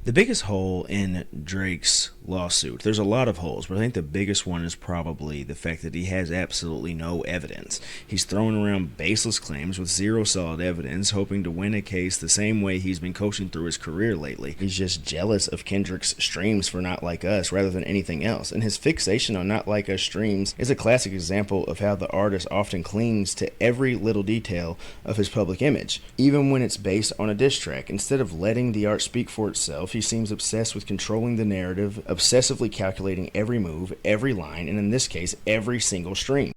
The biggest hole in Drake's lawsuit, there's a lot of holes, but I think the biggest one is probably the fact that he has absolutely no evidence. He's throwing around baseless claims with zero solid evidence, hoping to win a case the same way he's been coaching through his career lately. He's just jealous of Kendrick's streams for Not Like Us rather than anything else, and his fixation on Not Like Us streams is a classic example of how the artist often clings to every little detail of his public image, even when it's based on a diss track. Instead of letting the art speak for itself, he seems obsessed with controlling the narrative, obsessively calculating every move, every line, and in this case, every single stream.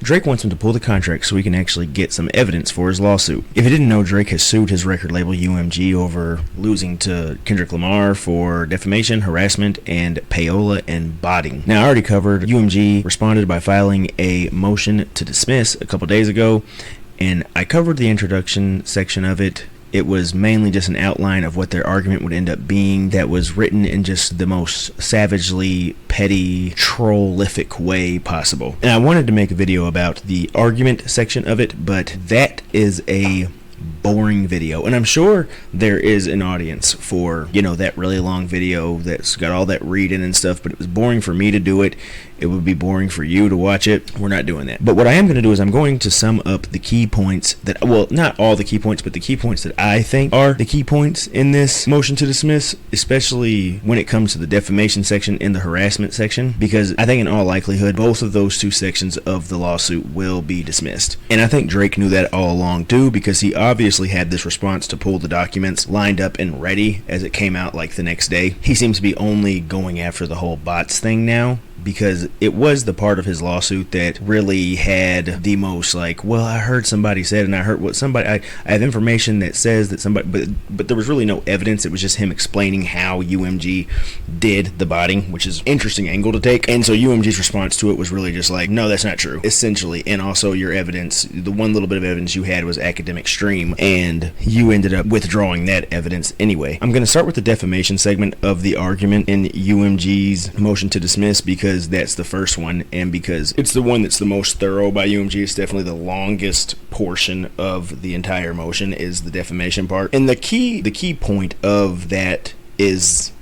Drake wants him to pull the contract so he can actually get some evidence for his lawsuit. If you didn't know, Drake has sued his record label UMG over losing to Kendrick Lamar for defamation, harassment, and payola and botting. Now, I already covered UMG responded by filing a motion to dismiss a couple days ago, and I covered the introduction section of it. It was mainly just an outline of what their argument would end up being that was written in just the most savagely petty, trollific way possible. And I wanted to make a video about the argument section of it, but that is a boring video, and I'm sure there is an audience for, you know, that really long video that's got all that reading and stuff, but it was boring for me to do it. It would be boring for you to watch it. We're not doing that. But what I am going to do is I'm going to sum up the key points that, well, not all the key points, but the key points that I think are the key points in this motion to dismiss, especially when it comes to the defamation section and the harassment section, because I think in all likelihood, both of those two sections of the lawsuit will be dismissed. And I think Drake knew that all along too, because he obviously had this response to pull the documents lined up and ready as it came out like the next day. He seems to be only going after the whole bots thing now, because it was the part of his lawsuit that really had the most, like, well, I heard somebody said, and I heard what somebody, I have information that says that somebody, but there was really no evidence. It was just him explaining how UMG did the botting, which is an interesting angle to take. And so UMG's response to it was really just like, no, that's not true, essentially. And also your evidence, the one little bit of evidence you had was academic stream, and you ended up withdrawing that evidence anyway. I'm going to start with the defamation segment of the argument in UMG's motion to dismiss, because that's the first one, and because it's the one that's the most thorough by UMG. It's definitely the longest portion of the entire motion is the defamation part. And the key point of that is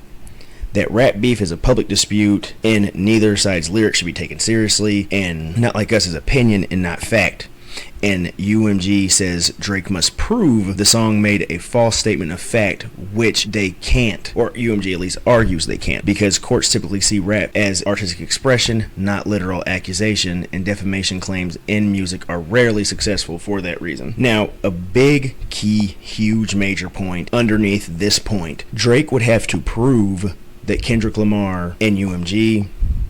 that rap beef is a public dispute, and neither side's lyrics should be taken seriously, and Not Like Us is opinion and not fact. And UMG says Drake must prove the song made a false statement of fact, which they can't, or UMG at least argues they can't, because courts typically see rap as artistic expression, not literal accusation, and defamation claims in music are rarely successful for that reason. Now, a big, key, huge, major point underneath this point, Drake would have to prove that Kendrick Lamar and UMG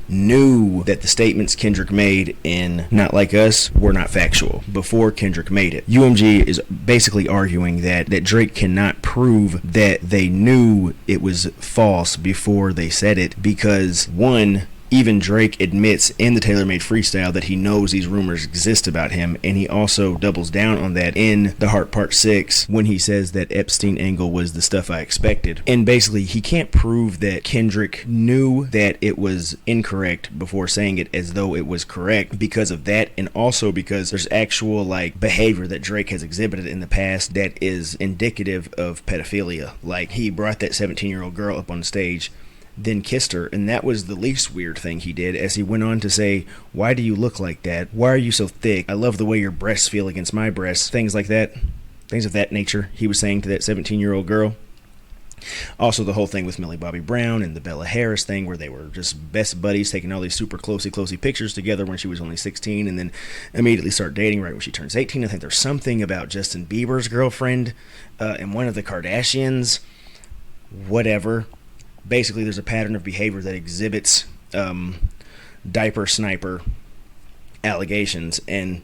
knew that the statements Kendrick made in Not Like Us were not factual before Kendrick made it. UMG is basically arguing that Drake cannot prove that they knew it was false before they said it, because one, even Drake admits in the Tailor-Made Freestyle that he knows these rumors exist about him, and he also doubles down on that in The Heart Part 6 when he says that Epstein angle was the stuff I expected. And basically, he can't prove that Kendrick knew that it was incorrect before saying it as though it was correct because of that, and also because there's actual, like, behavior that Drake has exhibited in the past that is indicative of pedophilia. Like, he brought that 17-year-old girl up on stage, then kissed her, and that was the least weird thing he did, as he went on to say, why do you look like that? Why are you so thick? I love the way your breasts feel against my breasts. Things like that. Things of that nature he was saying to that 17-year-old girl. Also, the whole thing with Millie Bobby Brown and the Bella Harris thing, where they were just best buddies, taking all these super closey pictures together when she was only 16, and then immediately start dating right when she turns 18. I think there's something about Justin Bieber's girlfriend and one of the Kardashians. Whatever. Basically, there's a pattern of behavior that exhibits diaper sniper allegations, and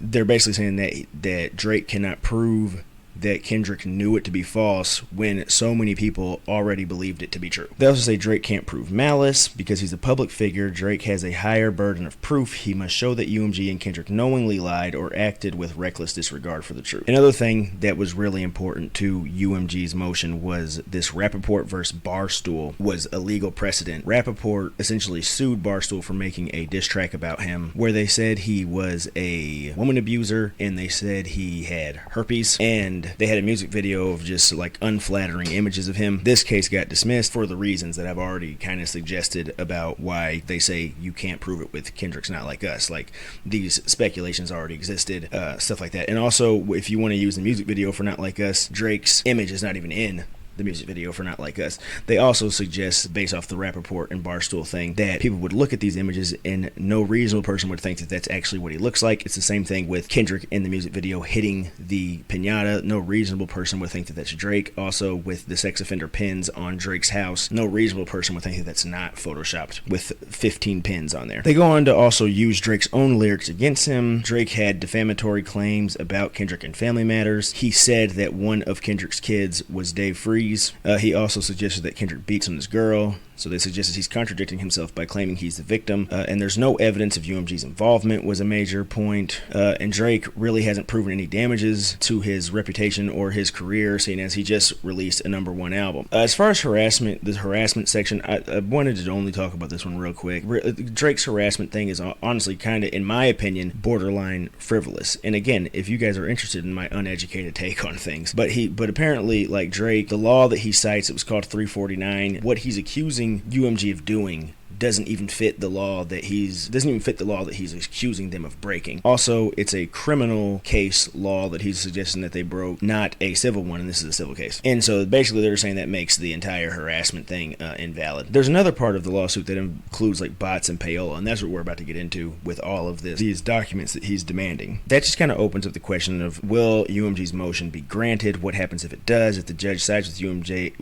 they're basically saying that Drake cannot prove that Kendrick knew it to be false when so many people already believed it to be true. They also say Drake can't prove malice because he's a public figure. Drake has a higher burden of proof. He must show that UMG and Kendrick knowingly lied or acted with reckless disregard for the truth. Another thing that was really important to UMG's motion was this Rappaport versus Barstool was a legal precedent. Rappaport essentially sued Barstool for making a diss track about him where they said he was a woman abuser and they said he had herpes, and and they had a music video of just like unflattering images of him. This case got dismissed for the reasons that I've already kind of suggested about why they say you can't prove it with Kendrick's Not Like Us. Like, these speculations already existed, stuff like that. And also, if you want to use the music video for Not Like Us, Drake's image is not even in the music video for Not Like Us. They also suggest, based off the Rappaport and Barstool thing, that people would look at these images and no reasonable person would think that that's actually what he looks like. It's the same thing with Kendrick in the music video hitting the piñata. No reasonable person would think that that's Drake. Also, with the sex offender pins on Drake's house, no reasonable person would think that that's not photoshopped with 15 pins on there. They go on to also use Drake's own lyrics against him. Drake had defamatory claims about Kendrick and family matters. He said that one of Kendrick's kids was Dave Freeze. He also suggested that Kendrick beats on his girl. So they suggested he's contradicting himself by claiming he's the victim. And there's no evidence of UMG's involvement was a major point. And Drake really hasn't proven any damages to his reputation or his career, seeing as he just released a #1 album. As far as harassment, the harassment section, I wanted to only talk about this one real quick. Drake's harassment thing is honestly kind of, in my opinion, borderline frivolous. And again, if you guys are interested in my uneducated take on things, but apparently, like Drake, the law that he cites, it was called 349. What he's accusing UMG of doing doesn't even fit the law that he's accusing them of breaking. Also, it's a criminal case law that he's suggesting that they broke, not a civil one, and this is a civil case. And so basically they're saying that makes the entire harassment thing invalid. There's another part of the lawsuit that includes like bots and payola, and that's what we're about to get into with all of these documents that he's demanding. That just kind of opens up the question of, will UMG's motion be granted? What happens if it does? If the judge sides with UMG,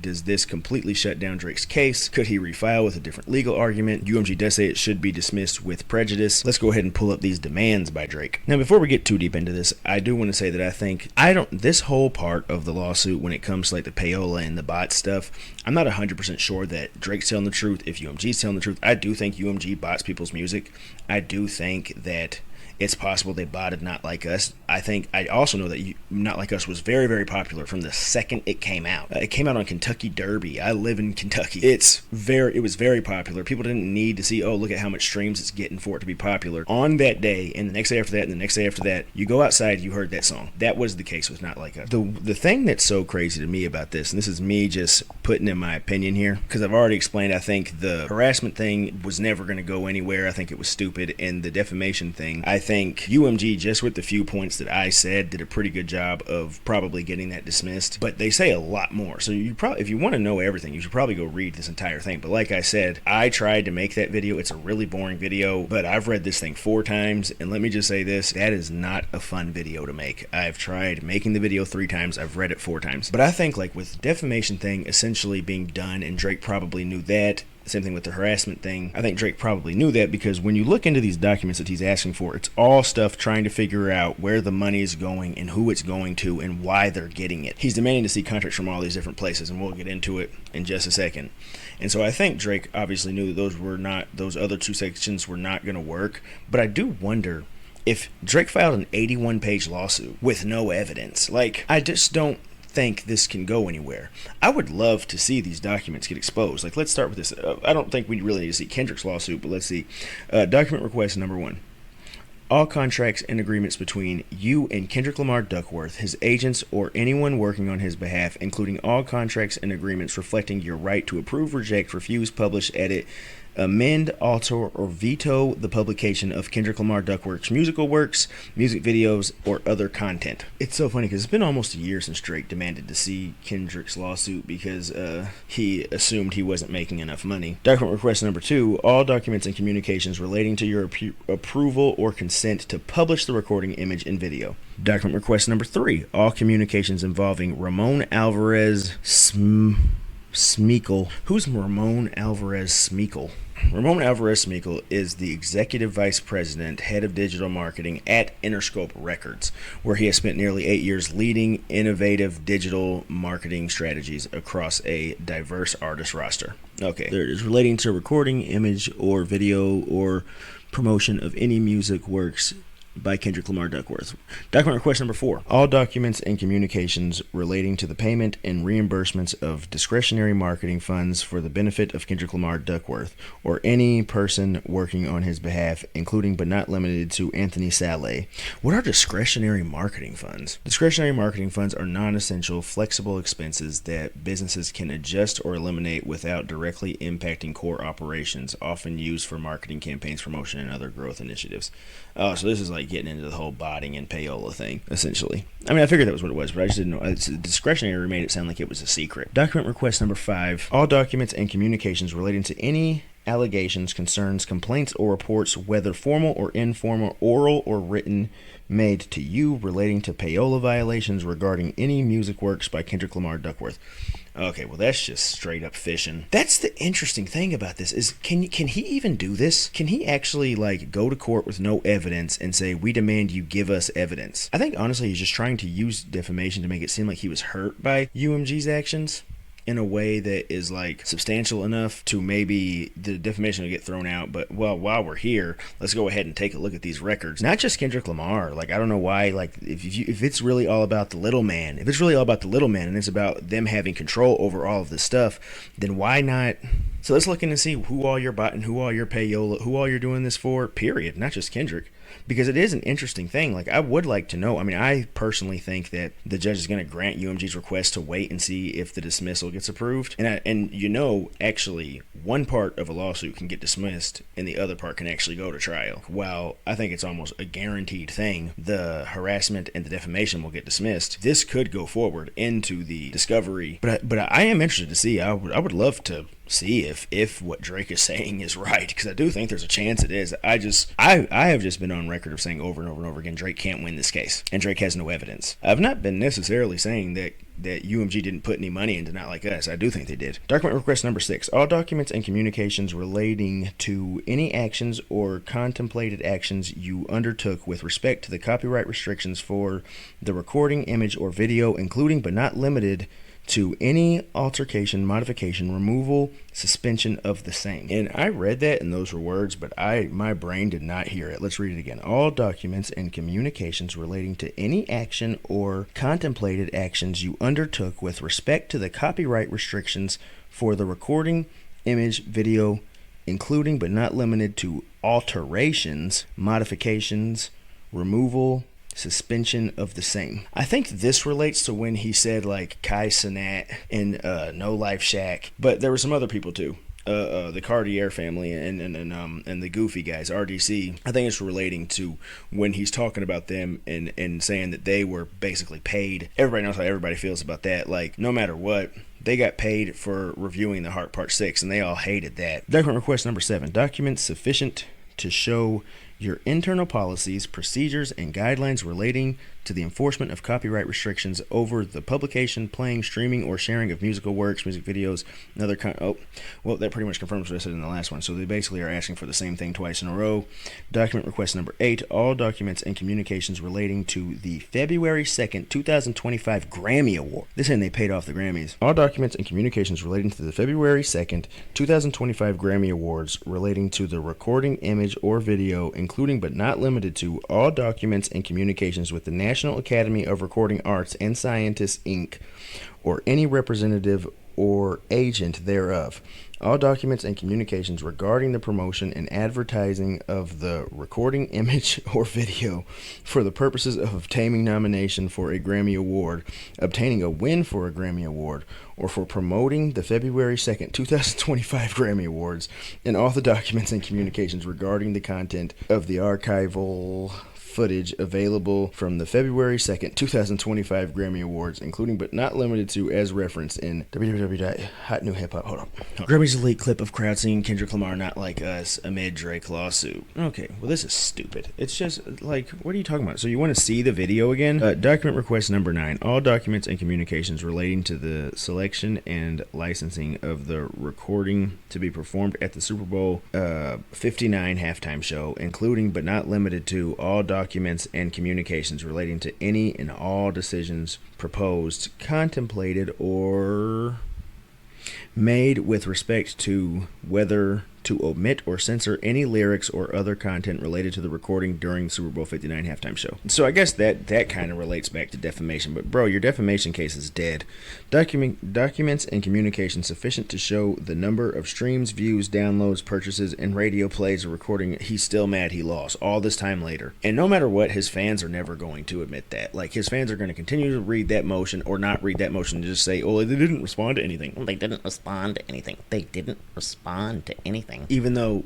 does this completely shut down Drake's case? Could he refile with a different legal argument? UMG does say it should be dismissed with prejudice. Let's go ahead and pull up these demands by Drake. Now, before we get too deep into this, I do want to say that this whole part of the lawsuit, when it comes to like the payola and the bot stuff, I'm not 100% sure that Drake's telling the truth, if UMG's telling the truth. I do think UMG bots people's music. I do think that it's possible they botted Not Like Us. I also know that Not Like Us was very, very popular from the second it came out. It came out on Kentucky Derby. I live in Kentucky. It was very popular. People didn't need to see, oh, look at how much streams it's getting for it to be popular. On that day, and the next day after that, and the next day after that, you go outside, you heard that song. That was the case with Not Like Us. The thing that's so crazy to me about this, and this is me just putting in my opinion here, because I've already explained, I think the harassment thing was never going to go anywhere. I think it was stupid. And the defamation thing, I think UMG, just with the few points that I said, did a pretty good job of probably getting that dismissed. But they say a lot more. So if you want to know everything, you should probably go read this entire thing. But like I said, I tried to make that video. It's a really boring video, but I've read this thing 4 times. And let me just say this, that is not a fun video to make. I've tried making the video 3 times. I've read it 4 times. But I think like with defamation thing essentially being done, and Drake probably knew that. Same thing with the harassment thing. I think Drake probably knew that, because when you look into these documents that he's asking for, it's all stuff trying to figure out where the money is going and who it's going to and why they're getting it. He's demanding to see contracts from all these different places, and we'll get into it in just a second. And so I think Drake obviously knew that those other 2 sections were not going to work. But I do wonder if Drake filed an 81-page lawsuit with no evidence. Like, I just don't think this can go anywhere. I would love to see these documents get exposed. Like, let's start with this. I don't think we really need to see Kendrick's lawsuit, but let's see. Document request number 1. All contracts and agreements between you and Kendrick Lamar Duckworth, his agents, or anyone working on his behalf, including all contracts and agreements reflecting your right to approve, reject, refuse, publish, edit, amend, alter, or veto the publication of Kendrick Lamar Duckworth's musical works, music videos, or other content. It's so funny because it's been almost a year since Drake demanded to see Kendrick's lawsuit because he assumed he wasn't making enough money. Document request number 2, all documents and communications relating to your approval or consent to publish the recording, image, and video. Document request number 3, all communications involving Ramon Alvarez Smeekle. Who's Ramon Alvarez Smeekle? Ramon Alvarez Smeekle is the executive vice president, head of digital marketing at Interscope Records, where he has spent nearly 8 years leading innovative digital marketing strategies across a diverse artist roster. Okay, there it is. Relating to recording, image, or video, or promotion of any music works by Kendrick Lamar Duckworth. Document request number 4. All documents and communications relating to the payment and reimbursements of discretionary marketing funds for the benefit of Kendrick Lamar Duckworth or any person working on his behalf, including but not limited to Anthony Saleh. What are discretionary marketing funds? Discretionary marketing funds are non-essential, flexible expenses that businesses can adjust or eliminate without directly impacting core operations, often used for marketing campaigns, promotion, and other growth initiatives. Oh, so this is like getting into the whole botting and payola thing, essentially. I mean, I figured that was what it was, but I just didn't know. It's discretionary made it sound like it was a secret. Document request number 5. All documents and communications relating to any allegations, concerns, complaints, or reports, whether formal or informal, oral or written, made to you relating to payola violations regarding any music works by Kendrick Lamar Duckworth. Okay, well, that's just straight up fishing. That's the interesting thing about this is can he even do this? Can he actually like go to court with no evidence and say, we demand you give us evidence? I think honestly he's just trying to use defamation to make it seem like he was hurt by UMG's actions in a way that is like substantial enough to maybe the defamation will get thrown out. But well, while we're here, let's go ahead and take a look at these records. Not just Kendrick Lamar. Like, I don't know why, like if it's really all about the little man, and it's about them having control over all of this stuff, then why not? So let's look in and see who all you're botting, who all you're payola, who all you're doing this for, period. Not just Kendrick. Because it is an interesting thing. Like, I would like to know. I mean, I personally think that the judge is going to grant UMG's request to wait and see if the dismissal gets approved. And actually, one part of a lawsuit can get dismissed and the other part can actually go to trial. While I think it's almost a guaranteed thing, the harassment and the defamation will get dismissed. This could go forward into the discovery. But I am interested to see. I would love to see if what Drake is saying is right, because I do think there's a chance it is. I have just been on record of saying over and over and over again, Drake can't win this case, and Drake has no evidence. I've not been necessarily saying that UMG didn't put any money into Not Like Us. I do think they did. Document request number 6. All documents and communications relating to any actions or contemplated actions you undertook with respect to the copyright restrictions for the recording, image, or video, including but not limited to any altercation, modification, removal, suspension of the same. And I read that and those were words, but my brain did not hear it. Let's read it again. All documents and communications relating to any action or contemplated actions you undertook with respect to the copyright restrictions for the recording, image, video, including but not limited to alterations, modifications, removal, suspension of the same. I think this relates to when he said like Kai Cenat and No Life Shack, but there were some other people too. The Cartier family and the Goofy guys, RDC. I think it's relating to when he's talking about them and saying that they were basically paid. Everybody knows how everybody feels about that. Like, no matter what, they got paid for reviewing The Heart Part 6, and they all hated that. Document request number 7. Documents sufficient to show your internal policies, procedures, and guidelines relating to the enforcement of copyright restrictions over the publication, playing, streaming, or sharing of musical works, music videos, and other that pretty much confirms what I said in the last one. So they basically are asking for the same thing twice in a row. Document request number 8. All documents and communications relating to the February 2nd, 2025 Grammy Award. This ain't they paid off the Grammys. All documents and communications relating to the February 2nd, 2025 Grammy Awards relating to the recording, image, or video, including but not limited to all documents and communications with the National Academy of Recording Arts and Scientists, Inc., or any representative or agent thereof. All documents and communications regarding the promotion and advertising of the recording, image, or video for the purposes of obtaining nomination for a Grammy Award, obtaining a win for a Grammy Award, or for promoting the February 2nd, 2025 Grammy Awards, and all the documents and communications regarding the content of the archival footage available from the February 2nd, 2025 Grammy Awards, including but not limited to as referenced in www.hotnewhiphop. Hold on. Grammy's elite clip of crowd singing Kendrick Lamar Not Like Us amid Drake lawsuit. Okay, well, this is stupid. It's just like, what are you talking about? So you want to see the video again? Document request number 9. All documents and communications relating to the selection and licensing of the recording to be performed at the Super Bowl 59 halftime show, including but not limited to all documents and communications relating to any and all decisions proposed, contemplated, or made with respect to whether to omit or censor any lyrics or other content related to the recording during the Super Bowl 59 halftime show. So I guess that kind of relates back to defamation. But bro, your defamation case is dead. Documents and communication sufficient to show the number of streams, views, downloads, purchases, and radio plays of recording. He's still mad he lost all this time later. And no matter what, his fans are never going to admit that. Like, his fans are going to continue to read that motion or not read that motion and just say, oh, they didn't respond to anything. They didn't respond to anything. They didn't respond to anything. Even though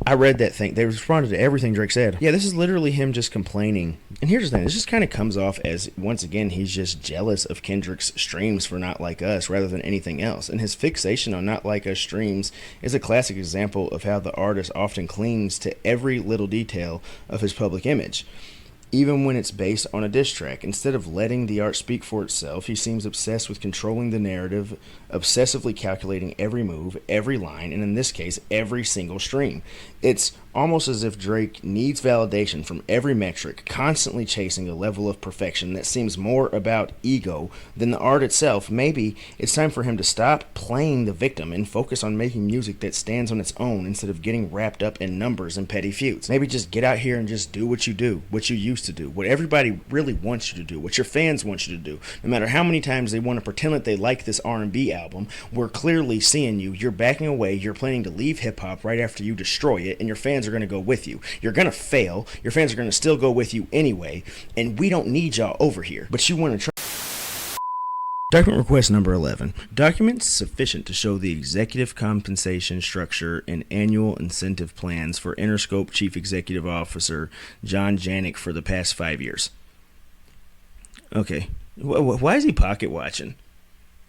I read that thing, they responded to everything Drake said. Yeah, this is literally him just complaining. And here's the thing, this just kind of comes off as, once again, he's just jealous of Kendrick's streams for Not Like Us rather than anything else. And his fixation on Not Like Us streams is a classic example of how the artist often clings to every little detail of his public image, even when it's based on a diss track. Instead of letting the art speak for itself, he seems obsessed with controlling the narrative, obsessively calculating every move, every line, and in this case, every single stream. It's almost as if Drake needs validation from every metric, constantly chasing a level of perfection that seems more about ego than the art itself. Maybe it's time for him to stop playing the victim and focus on making music that stands on its own instead of getting wrapped up in numbers and petty feuds. Maybe just get out here and just do what you do, what you used to do, what everybody really wants you to do, what your fans want you to do. No matter how many times they want to pretend that they like this R&B album, we're clearly seeing you're backing away, you're planning to leave hip-hop right after you destroy it, and your fans are going to go with you. You're going to fail, your fans are going to still go with you anyway, and we don't need y'all over here. But you want to try. Document request number 11. Documents sufficient to show the executive compensation structure and annual incentive plans for Interscope Chief Executive Officer John Janik for the past 5 years. Okay. Why is he pocket watching?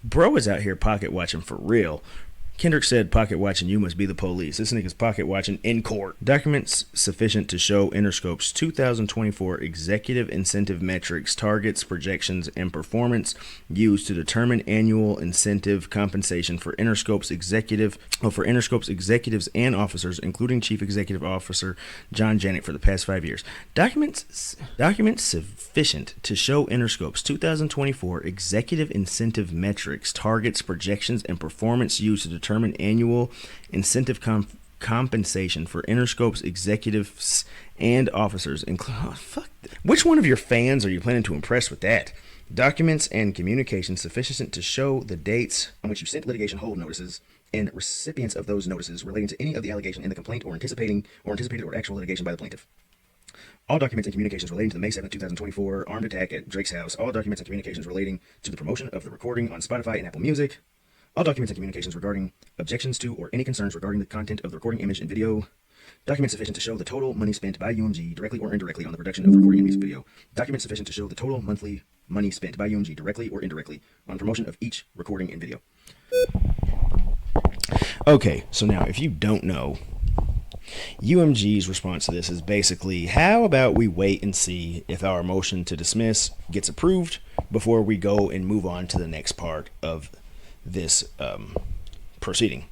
Bro is out here pocket watching for real. Kendrick said, pocket watching, you must be the police. This nigga's pocket watching in court. Documents sufficient to show Interscope's 2024 executive incentive metrics, targets, projections, and performance used to determine annual incentive compensation for Interscope's executives and officers, including Chief Executive Officer John Janik for the past 5 years. Documents sufficient to show Interscope's 2024 executive incentive metrics, targets, projections, and performance used to determine annual incentive compensation for Interscope's executives and officers. Which one of your fans are you planning to impress with that? Documents and communications sufficient to show the dates on which you sent litigation hold notices and recipients of those notices relating to any of the allegation in the complaint or anticipated or actual litigation by the plaintiff. All documents and communications relating to the May 7, 2024 armed attack at Drake's house. All documents and communications relating to the promotion of the recording on Spotify and Apple Music. All documents and communications regarding objections to or any concerns regarding the content of the recording, image, and video. Documents sufficient to show the total money spent by UMG directly or indirectly on the production of the recording and music video. Documents sufficient to show the total monthly money spent by UMG directly or indirectly on promotion of each recording and video. Okay, so now if you don't know, UMG's response to this is basically, how about we wait and see if our motion to dismiss gets approved before we go and move on to the next part of this proceeding,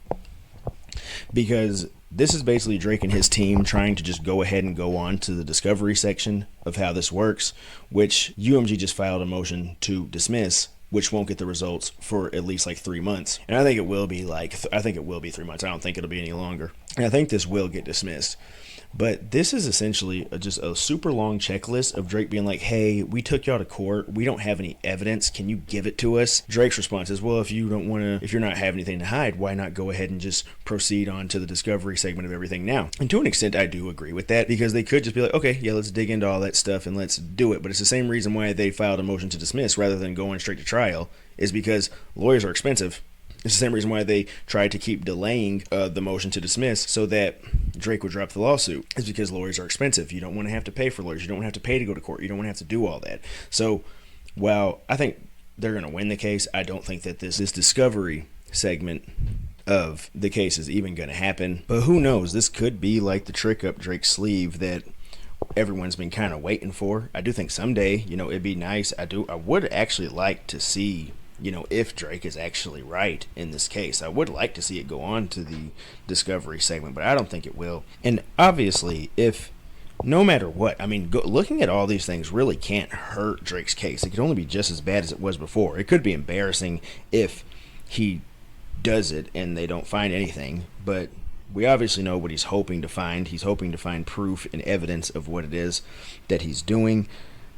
because this is basically Drake and his team trying to just go ahead and go on to the discovery section of how this works, which UMG just filed a motion to dismiss, which won't get the results for at least like 3 months. And I think it will be 3 months. I don't think it'll be any longer. And I think this will get dismissed. But this is essentially just a super long checklist of Drake being like, hey, we took y'all to court. We don't have any evidence. Can you give it to us? Drake's response is, well, if you're not having anything to hide, why not go ahead and just proceed on to the discovery segment of everything now? And to an extent, I do agree with that, because they could just be like, okay, yeah, let's dig into all that stuff and let's do it. But it's the same reason why they filed a motion to dismiss rather than going straight to trial, is because lawyers are expensive. It's the same reason why they tried to keep delaying the motion to dismiss so that Drake would drop the lawsuit. It's because lawyers are expensive. You don't want to have to pay for lawyers. You don't want to have to pay to go to court. You don't want to have to do all that. So while I think they're going to win the case, I don't think that this discovery segment of the case is even going to happen. But who knows? This could be like the trick up Drake's sleeve that everyone's been kind of waiting for. I do think someday, it'd be nice. I would actually like to see, if Drake is actually right in this case. I would like to see it go on to the discovery segment, but I don't think it will. And obviously, no matter what, looking at all these things really can't hurt Drake's case. It could only be just as bad as it was before. It could be embarrassing if he does it and they don't find anything, but We obviously know what he's hoping to find. He's hoping to find proof and evidence of what it is that he's doing.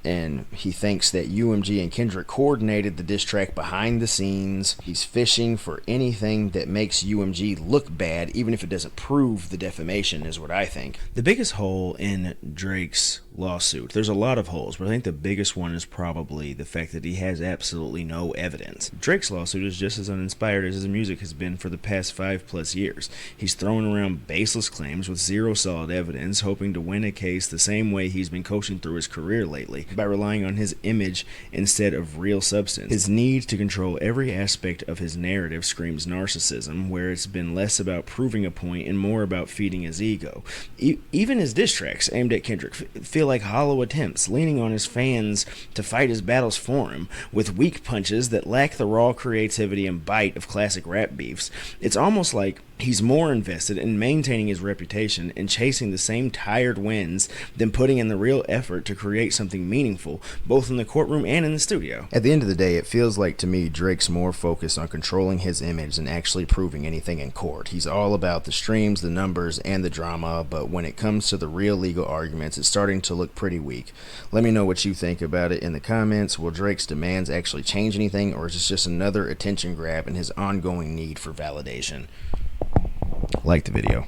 And he thinks that UMG and Kendrick coordinated the diss track behind the scenes. He's fishing for anything that makes UMG look bad, even if it doesn't prove the defamation, is what I think. The biggest hole in Drake's lawsuit, there's a lot of holes, but I think the biggest one is probably the fact that he has absolutely no evidence. Drake's lawsuit is just as uninspired as his music has been for the past 5+ years. He's throwing around baseless claims with zero solid evidence, hoping to win a case the same way he's been coaching through his career lately, by relying on his image instead of real substance. His need to control every aspect of his narrative screams narcissism, where it's been less about proving a point and more about feeding his ego. Even his diss tracks aimed at Kendrick feel like hollow attempts, leaning on his fans to fight his battles for him, with weak punches that lack the raw creativity and bite of classic rap beefs. It's almost like he's more invested in maintaining his reputation and chasing the same tired wins than putting in the real effort to create something meaningful, both in the courtroom and in the studio. At the end of the day, it feels like to me Drake's more focused on controlling his image than actually proving anything in court. He's all about the streams, the numbers, and the drama, but when it comes to the real legal arguments, it's starting to look pretty weak. Let me know what you think about it in the comments. Will Drake's demands actually change anything, or is this just another attention grab and his ongoing need for validation? Like the video.